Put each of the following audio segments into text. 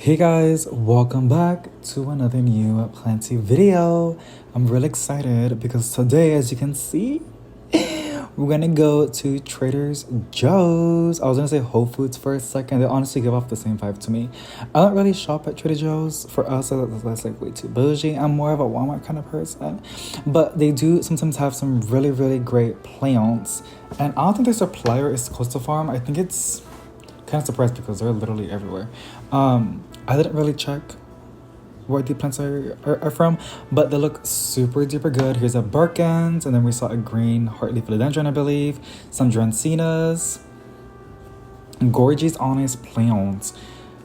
Hey guys, welcome back to another new planty video. I'm really excited because today, as you can see, we're gonna go to Trader Joe's. I was gonna say Whole Foods for a second. They honestly give off the same vibe to me. I don't really shop at Trader Joe's. For us, that's like way too bougie. I'm more of a Walmart kind of person. But they do sometimes have some really great plants. And I don't think their supplier is Coastal Farm. I think it's kind of surprised because they're literally everywhere. I didn't really check where the plants are from, but they look super duper good. Here's a Birkins, and then we saw a green heartleaf philodendron, I believe, some Dracaenas, gorgeous honest plants.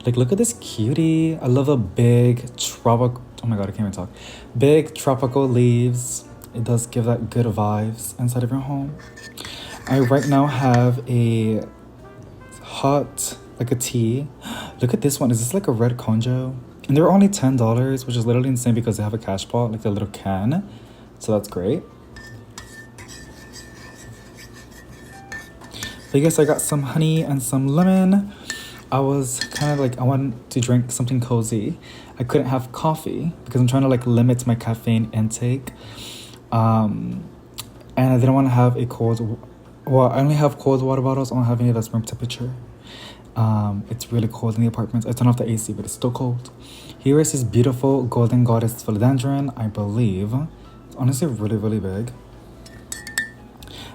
Like, look at this cutie. I love a big tropical. Oh my god, I can't even talk. Big tropical leaves. It does give that good vibes inside of your home. I right now have a hot, like a tea. Look at this one. Is this like a red conjo? And they're only $10, which is literally insane because they have a cash pot, like a little can. So that's great. But yes, I got some honey and some lemon. I was kind of like, I wanted to drink something cozy. I couldn't have coffee because I'm trying to like limit my caffeine intake. And I didn't want to have a cold, well, I only have cold water bottles. I don't have any that's room temperature. It's really cold in the apartment. I turned off the AC, but it's still cold. Here is this beautiful Golden Goddess philodendron, I believe. It's honestly really big.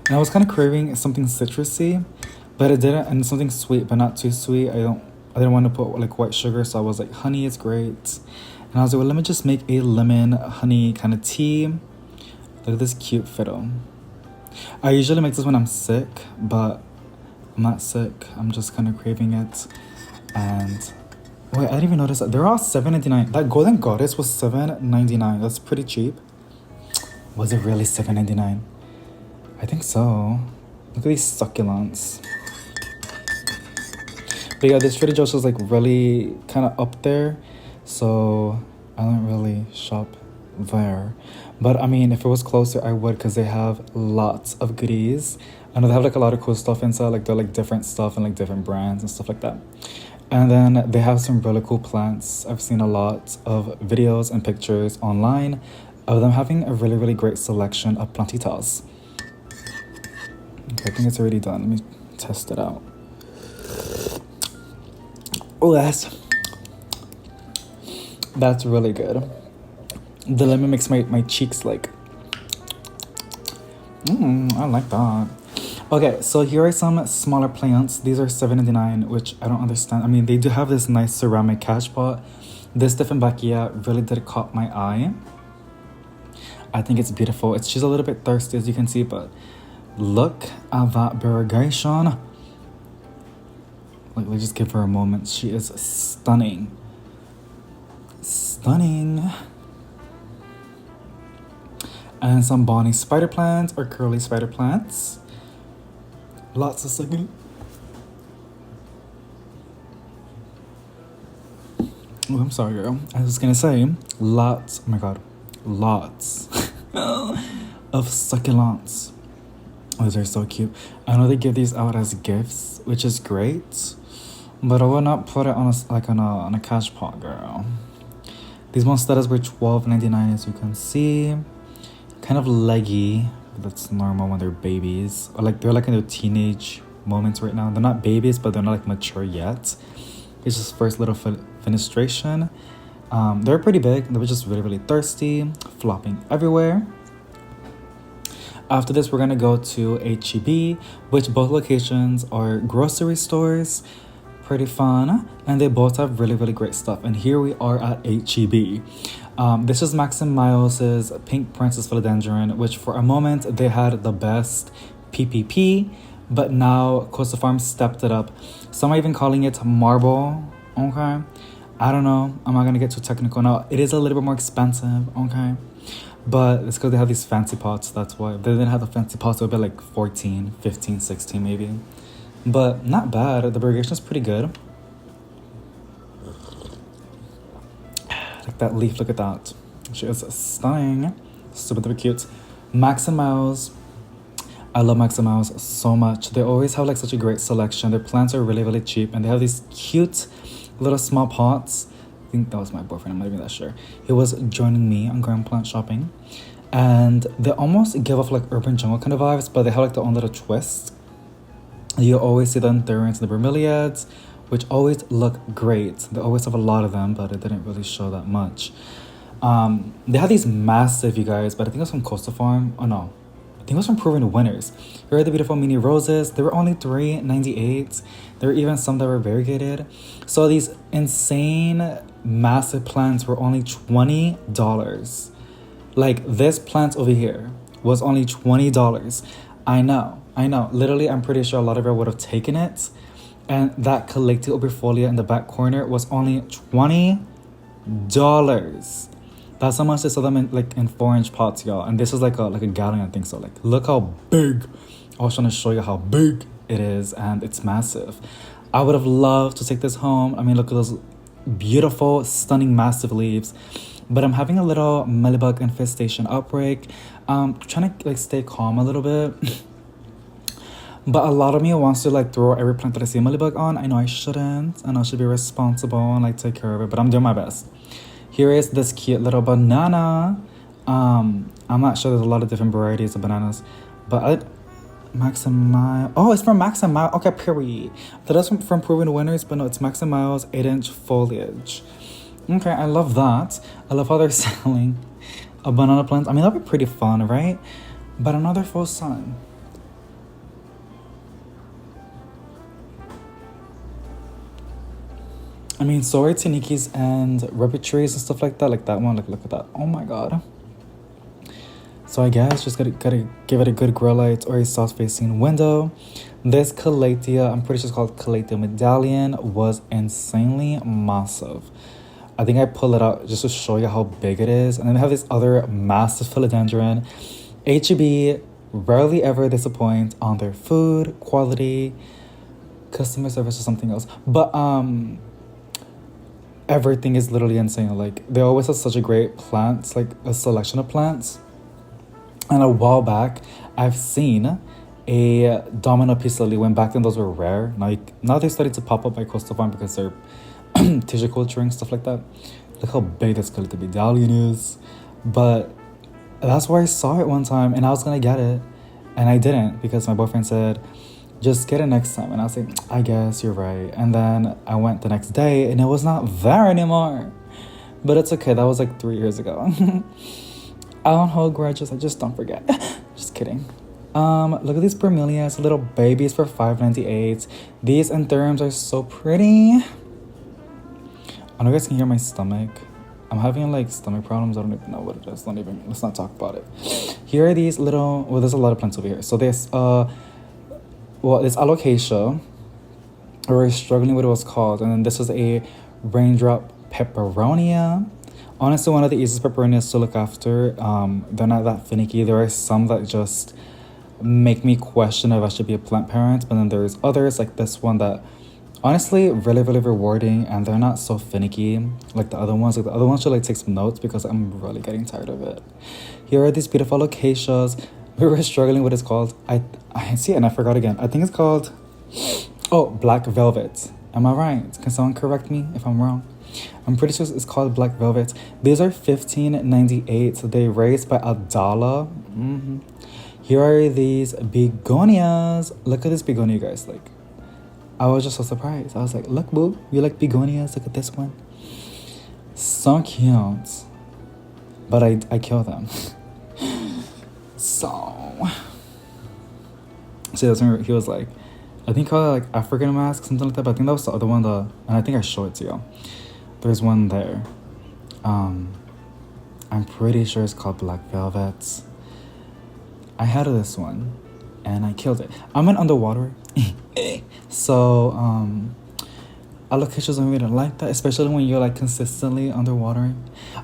And I was kind of craving something citrusy, but it didn't, and something sweet, but not too sweet. I didn't want to put like white sugar, so I was like, honey is great. And I was like, well, let me just make a lemon honey kind of tea. Look at this cute fiddle. I usually make this when I'm sick, but I'm not sick. I'm just kind of craving it. And wait, I didn't even notice that they're all $7.99. That Golden Goddess was $7.99. That's pretty cheap. Was it really $7.99? I think so. Look at these succulents. But yeah, this Trader Joe's is like really kind of up there, so I don't really shop there. But I mean, if it was closer, I would, because they have lots of goodies. I know they have like a lot of cool stuff inside, like they're like different stuff and like different brands and stuff like that. And then they have some really cool plants. I've seen a lot of videos and pictures online of them having a really great selection of plantitas. Okay, I think it's already done. Let me test it out. Oh, that's really good. The lemon makes my cheeks like, I like that. Okay, so here are some smaller plants. These are $7.99, which I don't understand. I mean, they do have this nice ceramic cash pot. This Dieffenbachia really did caught my eye. I think it's beautiful. She's a little bit thirsty, as you can see, but look at that variegation. Like, let's just give her a moment. She is stunning. Stunning. And some Bonnie spider plants or curly spider plants. Lots of succulent. Oh, I'm sorry, girl. I was gonna say lots. Oh my god, lots of succulents. Oh, these are so cute. I know they give these out as gifts, which is great, but I would not put it on a cash pot, girl. These monsteras were $12.99, as you can see. Kind of leggy. That's normal when they're babies, or like they're like in their teenage moments right now. They're not babies, but they're not like mature yet. It's just first little fenestration. They're pretty big. They were just really thirsty, flopping everywhere. After this, we're gonna go to H-E-B, which both locations are grocery stores. Pretty fun, and they both have really great stuff. And here we are at H-E-B. This is Max and Miles's Pink Princess Philodendron, which for a moment they had the best PPP, but now Coastal Farm stepped it up. Some are even calling it marble. Okay, I don't know. I'm not gonna get too technical now. It is a little bit more expensive. Okay, but it's because they have these fancy pots. That's why. If they didn't have the fancy pots, it would be like 14, 15, 16 maybe. But not bad. The variegation is pretty good. Like that leaf, look at that. She is stunning. Super cute. Max and Miles. I love Max and Miles so much. They always have like such a great selection. Their plants are really cheap, and they have these cute little small pots. I think that was my boyfriend, I'm not even that sure. He was joining me on ground plant shopping. And they almost give off like urban jungle kind of vibes, but they have like their own little twist. You always see the anthuriums and the bromeliads, which always look great. They always have a lot of them, but it didn't really show that much. They had these massive, you guys, but I think it was from Coastal Farm. Oh no, I think it was from Proven Winners. Here are the beautiful mini roses. They were only $3.98. There were even some that were variegated. So these insane massive plants were only $20. Like this plant over here was only $20. I know. Literally, I'm pretty sure a lot of you would have taken it. And that Collected Oberfolia in the back corner was only $20. That's how much they sell them in like in 4-inch pots, y'all. And this is like a gallon, I think so. Like, look how big. I was trying to show you how big it is, and it's massive. I would have loved to take this home. I mean, look at those beautiful, stunning, massive leaves. But I'm having a little mealybug infestation outbreak. Trying to like stay calm a little bit. But a lot of me wants to like throw every plant that I see a mealybug on. I know I shouldn't, and I should be responsible and like take care of it, but I'm doing my best. Here is this cute little banana. I'm not sure, there's a lot of different varieties of bananas, but Max and Miles. Oh, it's from Max and Miles. Okay, period. That is from Proven Winners, but no, it's Max and Miles 8-inch foliage. Okay, I love that. I love how they're selling a banana plant. I mean, that'd be pretty fun, right? But another full sun. I mean, sorry to Nikki's and rabbit trees and stuff like that. Like that one, like look at that. Oh my god. So I guess just gotta give it a good grow light or a south-facing window. This Calathea, I'm pretty sure it's called Calathea Medallion, was insanely massive. I think I pull it out just to show you how big it is. And then they have this other massive philodendron. H-E-B rarely ever disappoint on their food, quality, customer service, or something else. But everything is literally insane. Like, they always have such a great plants, like a selection of plants. And a while back, I've seen a domino peace lily when back then those were rare. Now they started to pop up by Coastal Farm because they're tissue culturing, stuff like that. Look how big this Calathea medallion is. But that's where I saw it one time, and I was gonna get it, and I didn't because my boyfriend said, just get it next time. And I was like, I guess you're right. And then I went the next day, and it was not there anymore. But it's okay, that was like 3 years ago. I don't hold grudges, I just don't forget. Just kidding. Look at these bromeliads, little babies for $5.98. These anthuriums are so pretty. I know you guys can hear my stomach. I'm having like stomach problems. I don't even know what it is. Let's not talk about it. Here are these little, well, there's a lot of plants over here. So there's it's alocasia. We're struggling with what it was called. And then this is a raindrop peperonia. Honestly, one of the easiest peperonias to look after. They're not that finicky. There are some that just make me question if I should be a plant parent. But then there's others like this one that honestly really, really rewarding, and they're not so finicky like the other ones. Like the other ones should like take some notes because I'm really getting tired of it. Here are these beautiful alocacias. We were struggling with what it's called. I see it and I forgot again. I think it's called black velvet. Am I right? Can someone correct me if I'm wrong? I'm pretty sure it's called black velvet. These are $15.98. So they raised by $1. Here are these begonias. Look at this begonia, guys. Like, I was just so surprised. I was like, look, boo, you like begonias? Look at this one. So cute. But I kill them. So that's when he was like, I think called like African mask, something like that. But I think that was the other one, and I think I showed it to you. There's one there. I'm pretty sure it's called black velvet. I had this one and I killed it. I'm an underwater. So alocasias don't really like that, especially when you're like consistently underwatering.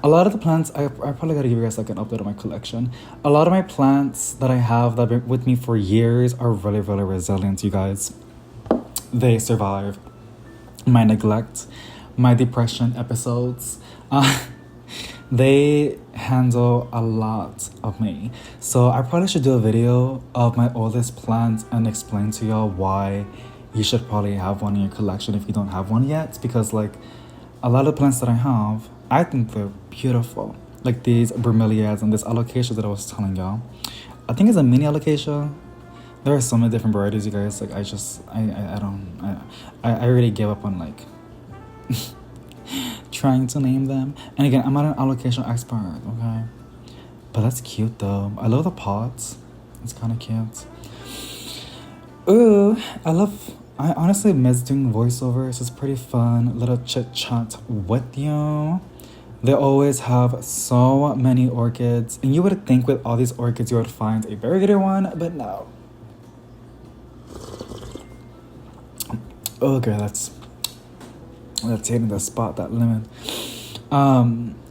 A lot of the plants, I probably gotta give you guys like an update of my collection. A lot of my plants that I have that have been with me for years are really, really resilient, you guys. They survive my neglect, my depression episodes. They handle a lot of me. So I probably should do a video of my oldest plants and explain to y'all why you should probably have one in your collection if you don't have one yet, because like a lot of plants that I have, I think they're beautiful. Like these bromeliads and this alocasia that I was telling y'all. I think it's a mini alocasia. There are so many different varieties, you guys. Like I already gave up on like trying to name them. And again, I'm not an alocasia expert, okay? But that's cute though. I love the pots. It's kind of cute. Ooh, I honestly miss doing voiceovers. It's pretty fun. Little chit chat with you. They always have so many orchids. And you would think with all these orchids you would find a variegated one, but no. Okay, that's hitting the spot, that lemon.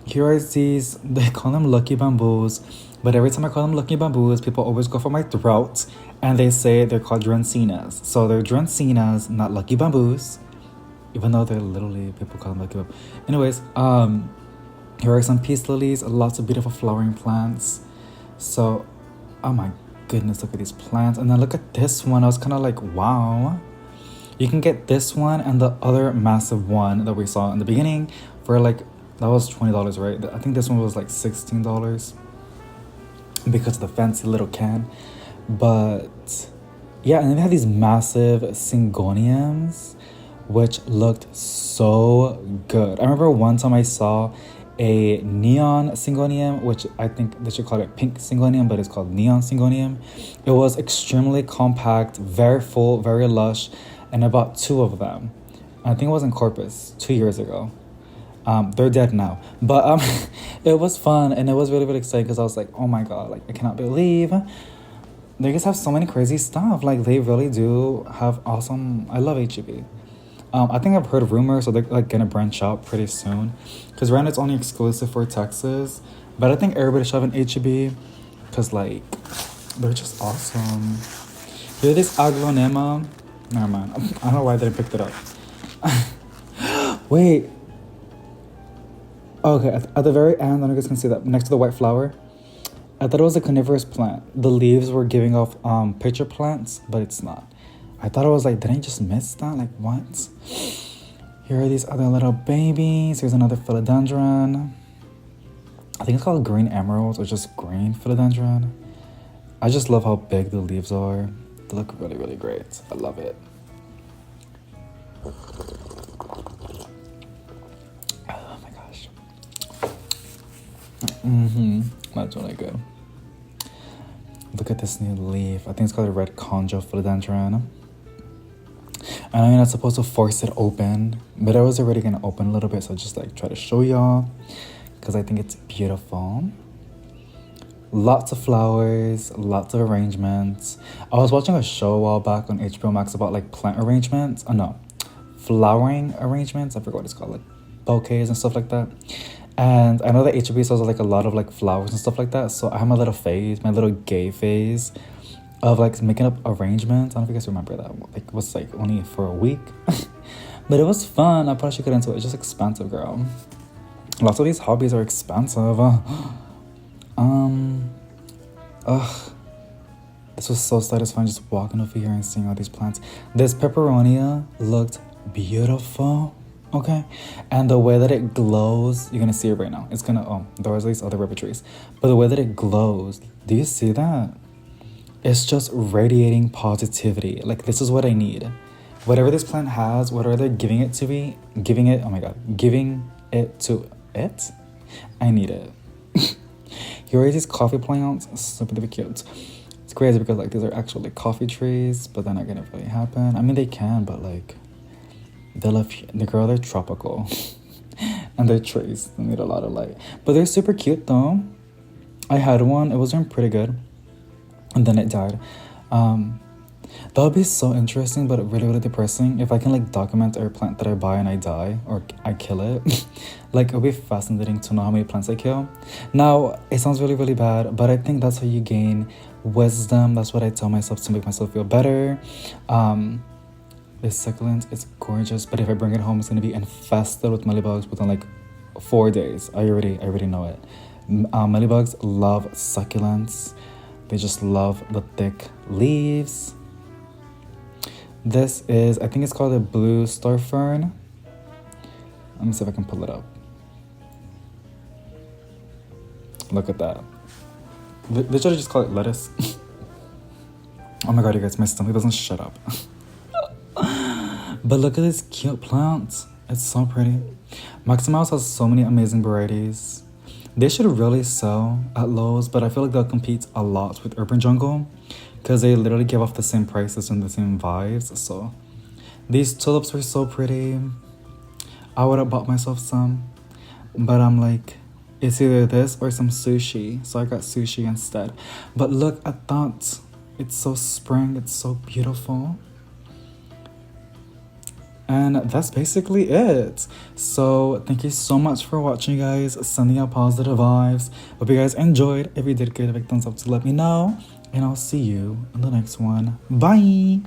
Here are these, they call them lucky bamboos. But every time I call them lucky bamboos, people always go for my throat. And they say they're called Dracaenas. So they're Dracaenas, not lucky bamboos. Even though they're literally, people call them lucky bamboos. Anyways, here are some peace lilies, lots of beautiful flowering plants. So, oh my goodness, look at these plants. And then look at this one. I was kind of like, wow. You can get this one and the other massive one that we saw in the beginning for like, that was $20, right? I think this one was like $16 because of the fancy little can. But yeah, and then they had these massive syngoniums, which looked so good. I remember one time I saw a neon syngonium, which I think they should call it pink syngonium, but it's called neon syngonium. It was extremely compact, very full, very lush, and I bought 2 of them. I think it was in Corpus 2 years ago. They're dead now, but it was fun, and it was really, really exciting because I was like, oh my god, like I cannot believe they just have so many crazy stuff. Like they really do have awesome. I love HEB. I think I've heard rumors, so they're like gonna branch out pretty soon, because right now it's only exclusive for Texas. But I think everybody should have an HEB, because like they're just awesome. Here, this Aglonema. Never mind. I don't know why I didn't pick it up. Wait. Okay, at the very end, I don't know if you guys can see that next to the white flower. I thought it was a coniferous plant. The leaves were giving off pitcher plants, but it's not. I thought it was like, did I just miss that? Like, what? Here are these other little babies. Here's another philodendron. I think it's called green emerald or just green philodendron. I just love how big the leaves are. They look really, really great. I love it. Oh my gosh. That's really good. Look at this new leaf. I think it's called a red conjo philodendron. And I'm not supposed to force it open, but I was already gonna open a little bit, so I'll just like try to show y'all, because I think it's beautiful. Lots of flowers, lots of arrangements. I was watching a show a while back on HBO Max about like plant arrangements. Oh no, flowering arrangements. I forgot what it's called, like bouquets and stuff like that. And I know that HEB sells like a lot of like flowers and stuff like that. So I have my little phase, my little gay phase of like making up arrangements. I don't know if you guys remember that. Like it was like only for a week. But it was fun. I probably should get into it. It's just expensive, girl. Lots of these hobbies are expensive. This was so satisfying just walking over here and seeing all these plants. This peperonia looked beautiful. Okay, and the way that it glows, you're gonna see it right now. It's gonna, there's these other river trees, but the way that it glows, do you see that? It's just radiating positivity. Like, this is what I need. Whatever this plant has, whatever they're giving it to me, giving it to it, I need it. Here are these coffee plants, super duper cute. It's crazy because like these are actually coffee trees, but they're not gonna really happen. I mean, they can, but like, they're tropical. And they're trees. They need a lot of light. But they're super cute though. I had one. It was doing pretty good. And then it died. That would be so interesting, but really, really depressing. If I can like document every plant that I buy and I die, or I kill it. Like, it would be fascinating to know how many plants I kill. Now, it sounds really, really bad, but I think that's how you gain wisdom. That's what I tell myself to make myself feel better. This succulent is gorgeous, but if I bring it home, it's gonna be infested with mealybugs within like 4 days. I already know it. Mealybugs love succulents. They just love the thick leaves. This is, I think it's called a blue star fern. Let me see if I can pull it up. Look at that. Literally just call it lettuce. Oh my god, you guys, my stomach doesn't shut up. But look at this cute plant. It's so pretty. Maximouse has so many amazing varieties. They should really sell at Lowe's, but I feel like they'll compete a lot with Urban Jungle because they literally give off the same prices and the same vibes. So these tulips were so pretty. I would have bought myself some, but I'm like, it's either this or some sushi. So I got sushi instead. But look at that. It's so spring. It's so beautiful. And that's basically it. So thank you so much for watching, guys. Sending out positive vibes. Hope you guys enjoyed. If you did, give a big thumbs up to let me know. And I'll see you in the next one. Bye.